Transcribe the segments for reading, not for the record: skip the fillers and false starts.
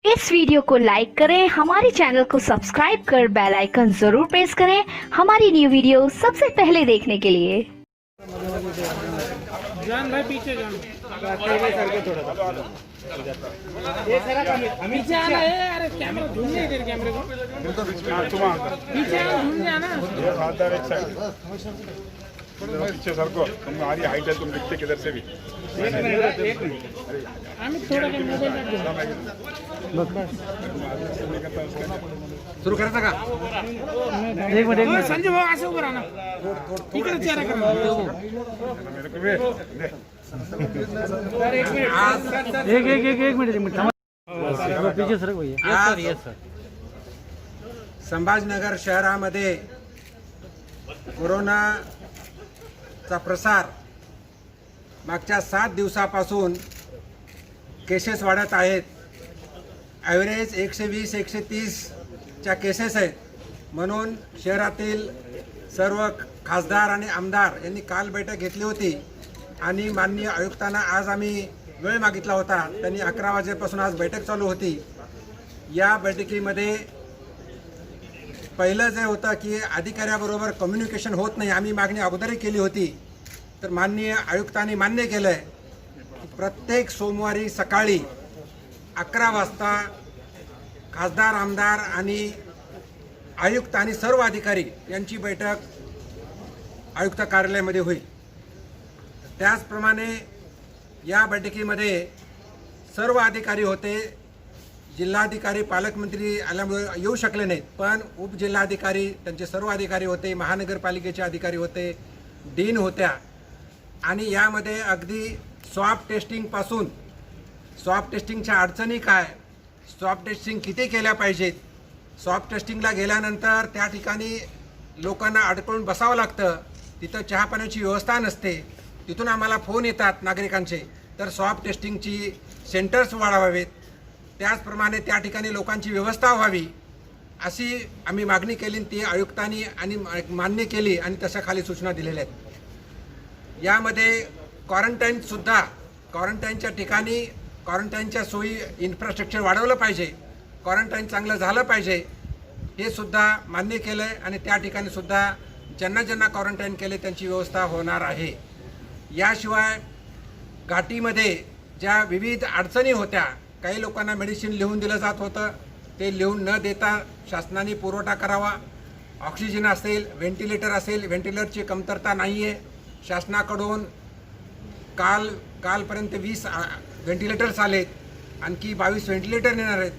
इस वीडियो को लाइक करें, हमारे चैनल को सब्सक्राइब कर बेल आइकन जरूर प्रेस करें हमारी न्यू वीडियो सबसे पहले देखने के लिए। जान भाई पीछे जान पीछे आना है। अरे कैमरा ढूंढ नहीं इधर कैमरे को पीछे ढूंढ जाना। पीछे सर को तुम हमारी हाइट है, तुम दिखते किधर से भी। आमिर थोड़ा के मोबाइल सुरू करायचा का? एक मिनट संजय भाऊ असं उभं राहणार इकडे चेहरा करा। मेरे को भी दे। एक मिनट पीछे सर भैया। संभाजीनगर शहरामध्ये कोरोनाचा प्रसार मागच्या 7 दिवसापासून केसेस वाढत आहेत। ॲव्हरेज 120-130च्या केसेस आहेत। म्हणून शहरातील सर्व खासदार आणि आमदार यांनी काल बैठक घेतली होती आणि माननीय आयुक्तांना आज आम्ही वेळ मागितला होता। त्यांनी 11 वाजेपासून आज बैठक चालू होती। या बैठकीमध्ये पहिलं जे होतं की अधिकाऱ्याबरोबर कम्युनिकेशन होत नाही, आम्ही मागणी अगोदरही केली होती। तर माननीय आयुक्तांनी मान्य केलं आहे की प्रत्येक सोमवारी सकाळी 11 वाजता खासदार आमदार आणि आयुक्त आणि सर्व अधिकारी यांची बैठक आयुक्त कार्यालयामध्ये होईल। त्याचप्रमाणे या बैठकीमध्ये सर्व अधिकारी होते। जिल्हाधिकारी पालकमंत्री आल्यामुळे येऊ शकले नाहीत, पण उपजिल्हाधिकारी त्यांचे सर्व अधिकारी होते, महानगरपालिकेचे अधिकारी होते, डीन होत्या। आणि यामध्ये अगदी स्वॅब टेस्टिंगपासून स्वॅब टेस्टिंगच्या अडचणी काय, स्वॅब टेस्टिंग किती केल्या पाहिजेत, स्वॅब टेस्टिंगला गेल्यानंतर त्या ठिकाणी लोकांना अडकून बसावं लागतं, तिथं चहा पाण्याची व्यवस्था नसते, तिथून आम्हाला फोन येतात नागरिकांचे, तर स्वॅब टेस्टिंगची सेंटर्स वाढवावेत, त्याचप्रमाणे त्या ठिकाणी लोकांची व्यवस्था व्हावी अशी आम्ही मागणी केली। ती आयुक्तांनी आणि मान्य केली आणि तशा खाली सूचना दिलेल्या आहेत। यामध्ये क्वारंटाईनसुद्धा क्वारंटाईनच्या ठिकाणी क्वारंटाईनच्या सोयी इन्फ्रास्ट्रक्चर वाढवलं पाहिजे, क्वारंटाईन चांगलं झालं पाहिजे हे सुद्धा मान्य केलं आहे। आणि त्या ठिकाणी सुद्धा ज्यांना ज्यांना क्वारंटाईन केले त्यांची व्यवस्था होणार आहे। याशिवाय घाटीमध्ये ज्या विविध अडचणी होत्या, काही लोकांना मेडिसिन लिहून दिलं जात होतं, ते लिहून न देता शासनाने पुरवठा करावा। ऑक्सिजन असेल, व्हेंटिलेटर असेल, व्हेंटिलेटरची कमतरता नाही आहे। शासनाकडून कालपर्यंत 20 व्हेंटिलेटर्स आलेत, आणखी 22 व्हेंटिलेटर येणार आहेत।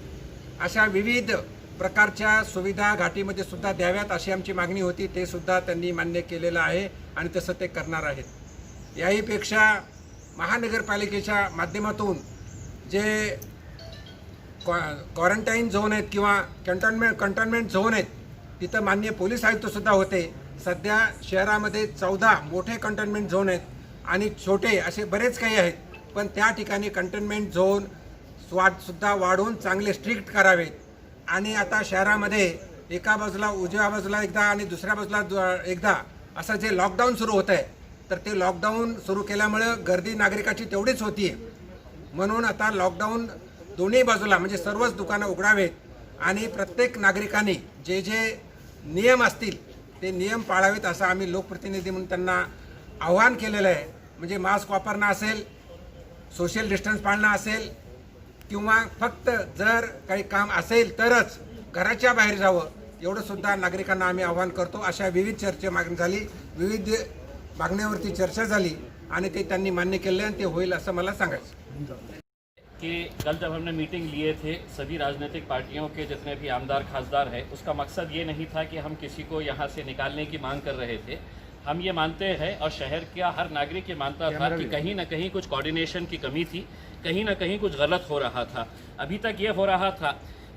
अशा विविध प्रकारच्या सुविधा घाटीमध्ये सुद्धा द्याव्यात अशी आमची मागणी होती, ते सुद्धा त्यांनी मान्य केलेलं आहे आणि तसं ते करणार आहेत। याहीपेक्षा महानगरपालिकेच्या माध्यमातून जे क्वारंटाईन झोन आहेत किंवा कंटेनमेंट झोन आहेत, तिथं माननीय पोलीस आयुक्तसुद्धा होते। सध्या शहरामध्ये 14 मोठे कंटेनमेंट झोन आहेत आणि छोटे असे बरेच काही आहेत, पण त्या ठिकाणी कंटेनमेंट झोन सुद्धा वाढवून चांगले स्ट्रिक्ट करावेत। आणि आता शहरामध्ये एका बाजूला उजव्या बाजूला एकदा आणि दुसऱ्या बाजूला एकदा असं जे लॉकडाऊन सुरू होतं आहे, तर ते लॉकडाऊन सुरू केल्यामुळं गर्दी नागरिकाची तेवढीच होती आहे। म्हणून आता लॉकडाऊन दोन्ही बाजूला म्हणजे सर्वच दुकानं उघडावेत आणि प्रत्येक नागरिकांनी जे जे नियम असतील ते नियम पाळावेत असं आम्ही लोकप्रतिनिधी म्हणून त्यांना आव्हान केलेलं आहे। म्हणजे मास्क वापरणं असेल, सोशल डिस्टन्स पाळणं असेल, किंवा फक्त जर काही काम असेल तरच घराच्या बाहेर जावं, एवढं सुद्धा नागरिकांना आम्ही आव्हान करतो। अशा विविध मागणी झाली, विविध मागण्यावरती चर्चा झाली आणि ते त्यांनी मान्य केले आणि ते होईल असं मला सांगायचं। कि कल जब हमने मीटिंग लिए थे सभी राजनीतिक पार्टियों के जितने भी आमदार खासदार हैं, उसका मकसद ये नहीं था कि हम किसी को यहाँ से निकालने की मांग कर रहे थे। हम ये मानते हैं और शहर का हर नागरिक ये मानता था कि कहीं ना कहीं कुछ कोऑर्डिनेशन की कमी थी, कहीं ना कहीं कुछ गलत हो रहा था। अभी तक ये हो रहा था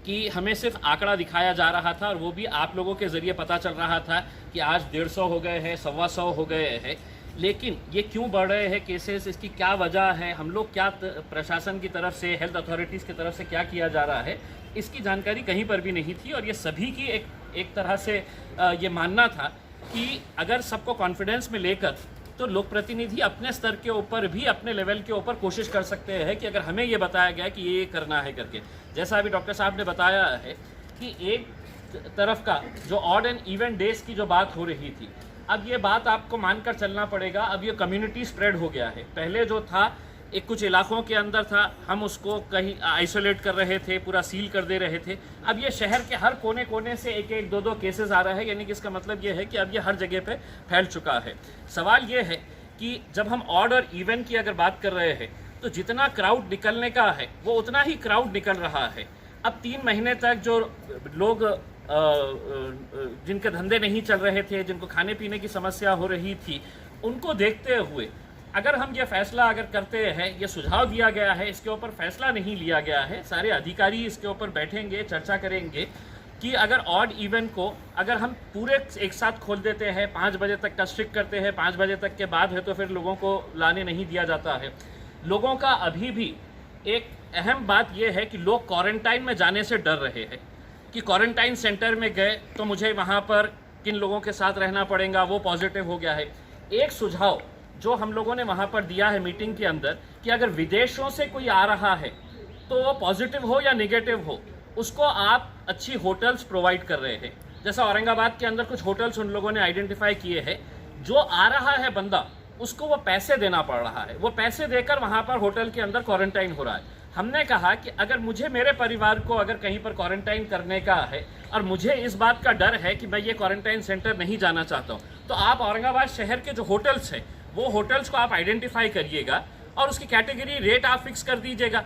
कि हमें सिर्फ आंकड़ा दिखाया जा रहा था और वो भी आप लोगों के ज़रिए पता चल रहा था कि आज 150 हो गए हैं, 125 हो गए हैं, लेकिन ये क्यों बढ़ रहे हैं केसेस, इसकी क्या वजह है, हम लोग क्या प्रशासन की तरफ से, हेल्थ अथॉरिटीज़ की तरफ से क्या किया जा रहा है, इसकी जानकारी कहीं पर भी नहीं थी। और ये सभी की एक तरह से ये मानना था कि अगर सबको कॉन्फिडेंस में लेकर तो लोक प्रतिनिधि अपने स्तर के ऊपर भी अपने लेवल के ऊपर कोशिश कर सकते हैं कि अगर हमें ये बताया गया कि ये करना है करके, जैसा अभी डॉक्टर साहब ने बताया है कि एक तरफ का जो ऑड एंड इवन डेज की जो बात हो रही थी, अब ये बात आपको मानकर चलना पड़ेगा, अब ये कम्युनिटी स्प्रेड हो गया है। पहले जो था एक कुछ इलाकों के अंदर था, हम उसको कहीं आइसोलेट कर रहे थे, पूरा सील कर दे रहे थे। अब ये शहर के हर कोने कोने से एक एक दो केसेस आ रहा है, यानी कि इसका मतलब ये है कि अब ये हर जगह पे फैल चुका है। सवाल ये है कि जब हम ऑड और इवन की अगर बात कर रहे हैं तो जितना क्राउड निकलने का है वो उतना ही क्राउड निकल रहा है। अब 3 महीने तक जो लोग जिनके धंधे नहीं चल रहे थे, जिनको खाने पीने की समस्या हो रही थी, उनको देखते हुए अगर हम ये फैसला अगर करते हैं, ये सुझाव दिया गया है, इसके ऊपर फैसला नहीं लिया गया है, सारे अधिकारी इसके ऊपर बैठेंगे, चर्चा करेंगे कि अगर ऑड इवन को अगर हम पूरे एक साथ खोल देते हैं, 5 बजे तक का स्ट्रिक्ट करते हैं, 5 बजे तक के बाद है तो फिर लोगों को लाने नहीं दिया जाता है। लोगों का अभी भी एक अहम बात यह है कि लोग क्वारंटाइन में जाने से डर रहे हैं कि क्वारंटाइन सेंटर में गए तो मुझे वहाँ पर किन लोगों के साथ रहना पड़ेगा, वो पॉजिटिव हो गया है। एक सुझाव जो हम लोगों ने वहाँ पर दिया है मीटिंग के अंदर कि अगर विदेशों से कोई आ रहा है तो वो पॉजिटिव हो या निगेटिव हो, उसको आप अच्छी होटल्स प्रोवाइड कर रहे हैं। जैसा औरंगाबाद के अंदर कुछ होटल्स उन लोगों ने आइडेंटिफाई किए हैं, जो आ रहा है बंदा उसको वो पैसे देना पड़ रहा है, वो पैसे देकर वहाँ पर होटल के अंदर क्वारंटाइन हो रहा है। हमने कहा कि अगर मुझे मेरे परिवार को अगर कहीं पर क्वारंटाइन करने का है और मुझे इस बात का डर है कि मैं ये क्वारंटाइन सेंटर नहीं जाना चाहता हूँ, तो आप औरंगाबाद शहर के जो होटल्स हैं वो होटल्स को आप आइडेंटिफाई करिएगा और उसकी कैटेगरी रेट आप फिक्स कर दीजिएगा।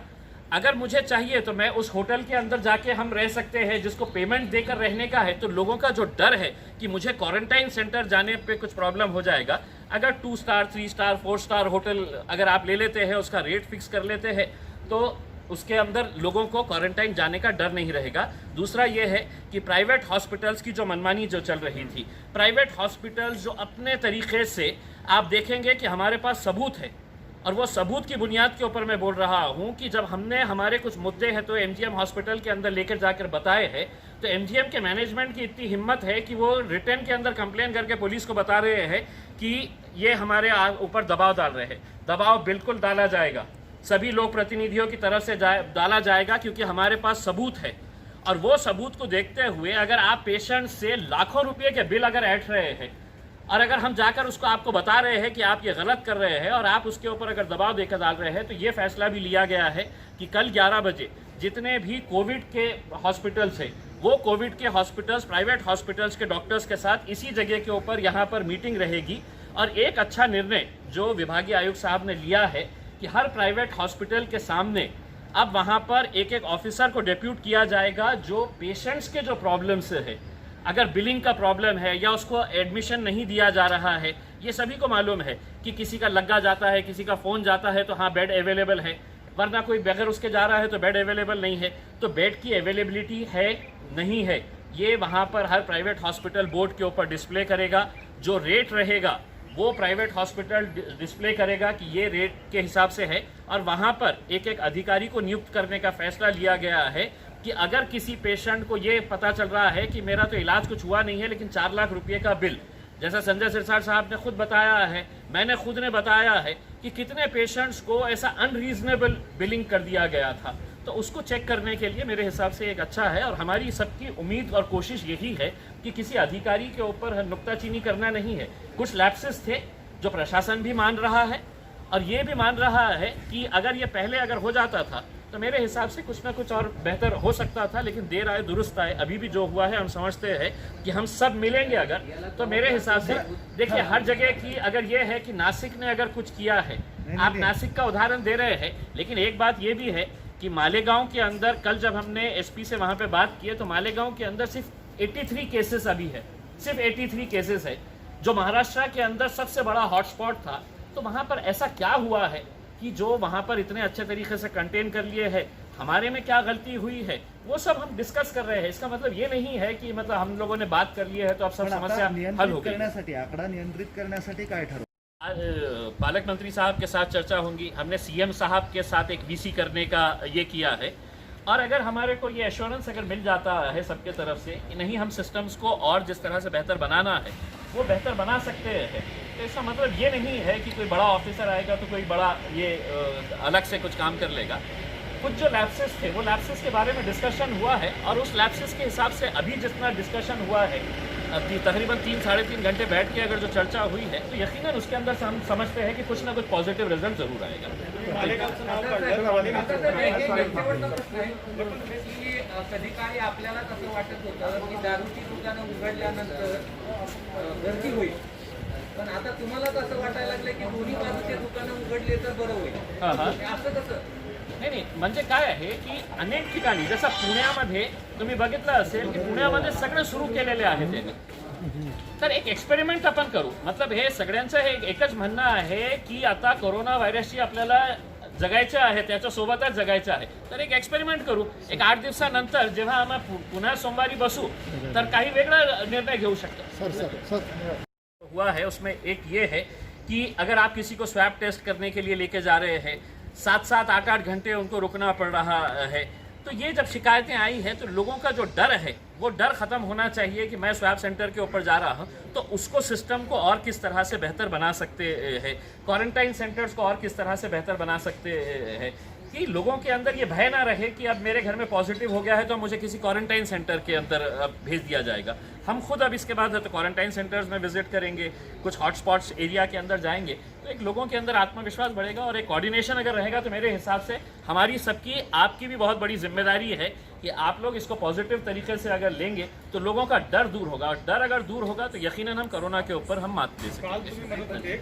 अगर मुझे चाहिए तो मैं उस होटल के अंदर जाके हम रह सकते हैं, जिसको पेमेंट देकर रहने का है। तो लोगों का जो डर है कि मुझे क्वारंटाइन सेंटर जाने पे कुछ प्रॉब्लम हो जाएगा, अगर 2 स्टार 3 स्टार 4 स्टार होटल अगर आप ले लेते हैं, उसका रेट फिक्स कर लेते हैं, तो उसके अंदर लोगों को क्वारंटाइन जाने का डर नहीं रहेगा। दूसरा ये है कि प्राइवेट हॉस्पिटल्स की जो मनमानी जो चल रही थी, प्राइवेट हॉस्पिटल्स जो अपने तरीके से आप देखेंगे कि हमारे पास सबूत है, और वो सबूत की बुनियाद के ऊपर मैं बोल रहा हूँ कि जब हमने हमारे कुछ मुद्दे हैं तो एमजीएम हॉस्पिटल के अंदर लेकर जाकर बताए हैं, तो एमजीएम के मैनेजमेंट की इतनी हिम्मत है कि वो रिटर्न के अंदर कंप्लेन करके पुलिस को बता रहे हैं कि ये हमारे ऊपर दबाव डाल रहे हैं। दबाव बिल्कुल डाला जाएगा, सभी लोक प्रतिनिधियों की तरफ से डाला जाएगा, क्योंकि हमारे पास सबूत है। और वो सबूत को देखते हुए अगर आप पेशेंट से लाखों रुपये के बिल अगर ऐंठ रहे हैं और अगर हम जाकर उसको आपको बता रहे हैं कि आप ये गलत कर रहे हैं और आप उसके ऊपर अगर दबाव देकर डाल रहे हैं, तो ये फैसला भी लिया गया है कि कल 11 बजे जितने भी कोविड के हॉस्पिटल्स हैं, वो कोविड के हॉस्पिटल्स, प्राइवेट हॉस्पिटल्स के डॉक्टर्स के साथ इसी जगह के ऊपर यहाँ पर मीटिंग रहेगी। और एक अच्छा निर्णय जो विभागीय आयुक्त साहब ने लिया है कि हर प्राइवेट हॉस्पिटल के सामने अब वहाँ पर एक एक ऑफिसर को डेप्यूट किया जाएगा, जो पेशेंट्स के जो प्रॉब्लम्स है, अगर बिलिंग का प्रॉब्लम है या उसको एडमिशन नहीं दिया जा रहा है, ये सभी को मालूम है कि किसी का लग्गा जाता है, किसी का फ़ोन जाता है तो हाँ बेड अवेलेबल है, वरना कोई बगैर उसके जा रहा है तो बेड अवेलेबल नहीं है। तो बेड की अवेलेबिलिटी है नहीं है, ये वहाँ पर हर प्राइवेट हॉस्पिटल बोर्ड के ऊपर डिस्प्ले करेगा। जो रेट रहेगा वो प्राइवेट हॉस्पिटल डिस्प्ले करेगा कि ये रेट के हिसाब से है। और वहाँ पर एक एक अधिकारी को नियुक्त करने का फैसला लिया गया है कि अगर किसी पेशेंट को ये पता चल रहा है कि मेरा तो इलाज कुछ हुआ नहीं है लेकिन 4 लाख रुपये का बिल, जैसा संजय सिरसाट साहब ने खुद बताया है, मैंने खुद ने बताया है कि कितने पेशेंट्स को ऐसा अनरीजनेबल बिलिंग कर दिया गया था, तो उसको चेक करने के लिए मेरे हिसाब से एक अच्छा है। और हमारी सबकी उम्मीद और कोशिश यही है कि किसी अधिकारी के ऊपर नुक्ताचीनी करना नहीं है। कुछ लैप्सेस थे जो प्रशासन भी मान रहा है और ये भी मान रहा है कि अगर ये पहले अगर हो जाता था तो मेरे हिसाब से कुछ ना कुछ और बेहतर हो सकता था, लेकिन देर आए दुरुस्त आए। अभी भी जो हुआ है हम समझते हैं कि हम सब मिलेंगे अगर, तो मेरे हिसाब से देखिए हर जगह की अगर ये है कि नासिक ने अगर कुछ किया है, आप नासिक का उदाहरण दे रहे हैं, लेकिन एक बात ये भी है कि मालेगांव के अंदर कल जब हमने एसपी से वहाँ पे बात की है तो मालेगांव के अंदर सिर्फ 83 केसेस अभी है, सिर्फ 83 केसेस है, जो महाराष्ट्र के अंदर सबसे बड़ा हॉटस्पॉट था। तो वहाँ पर ऐसा क्या हुआ है कि जो वहाँ पर इतने अच्छे तरीके से कंटेन कर लिए है, हमारे में क्या गलती हुई है, वो सब हम डिस्कस कर रहे हैं। इसका मतलब ये नहीं है कि मतलब हम लोगों ने बात कर ली है तो अब सब समस्या हल हो गई। आंकड़ा नियंत्रित करण्यासाठी काय ठरवलं? पालक मंत्री साहब के साथ चर्चा होंगी, हमने सीएम साहब के साथ एक वीसी करने का ये किया है। और अगर हमारे को ये एश्योरेंस अगर मिल जाता है सबके तरफ से कि नहीं हम सिस्टम्स को और जिस तरह से बेहतर बनाना है वो बेहतर बना सकते हैं, तो इसका मतलब ये नहीं है कि कोई बड़ा ऑफिसर आएगा तो कोई बड़ा ये अलग से कुछ काम कर लेगा। कुछ जो लैप्सेस थे वो लैप्सेस के बारे में डिस्कशन हुआ है, और उस लैप्सेस के हिसाब से अभी जितना डिस्कशन हुआ है, अभी तकरीबन 3-3.5 घंटे बैठ के अगर जो चर्चा हुई है, तो यकीनन उसके अंदर से हम समझते हैं कि कुछ ना कुछ पॉजिटिव रिजल्ट जरूर आएगा। कधी काळी आपल्याला कसं वाटत होतं की दारूची दुकानं उघडल्यानंतर गर्दी होईल, पण आता तुम्हाला कसं वाटायला लागलं की दोन्ही बाजूचे दुकानं उघडले तर बरं होईल, असं कसं? नाही, म्हणजे काय आहे की अनेक ठिकाणी जसं पुण्यामध्ये तुम्ही बघितलं असेल की पुण्यामध्ये सगळं सुरू केलेले आहे त्यांनी, तर एक एक्सपेरिमेंट आपण करू. मतलब हे सगळ्यांचं हे एकच म्हणणं आहे की आता कोरोना व्हायरसची आपल्याला जगायचं आहे, त्याच्यासोबतच जगायचं आहे, तर एक एक्सपेरिमेंट करू. एक 8 दिवसानंतर जेव्हा आम्ही पुन्हा सोमवारी बसू तर काही वेगळा निर्णय घेऊ शकतो. हुआ है उसमें एक ये है कि अगर आप किसी को स्वैब टेस्ट करने के लिए लेके जा रहे हैं, 7-7, 8-8 घंटे उनको रुकना पड़ रहा है, तो ये जब शिकायतें आई हैं तो लोगों का जो डर है वो डर ख़त्म होना चाहिए कि मैं स्वैब सेंटर के ऊपर जा रहा हूँ, तो उसको सिस्टम को और किस तरह से बेहतर बना सकते हैं, क्वारंटाइन सेंटर्स को और किस तरह से बेहतर बना सकते हैं कि लोगों के अंदर ये भय ना रहे कि अब मेरे घर में पॉजिटिव हो गया है तो मुझे किसी क्वारंटाइन सेंटर के अंदर अब भेज दिया जाएगा. हम खुद अब इसके बाद तो क्वारंटाइन सेंटर्स में विजिट करेंगे, कुछ हॉटस्पॉट्स एरिया के अंदर जाएंगे, तो एक लोगों के अंदर आत्मविश्वास बढ़ेगा और एक कोऑर्डिनेशन अगर रहेगा तो मेरे हिसाब से हमारी सबकी, आपकी भी बहुत बड़ी जिम्मेदारी है कि आप लोग इसको पॉजिटिव तरीके से अगर लेंगे तो लोगों का डर दूर होगा, और डर अगर दूर होगा तो यकीनन हम कोरोना के ऊपर हम मात दे सकेंगे.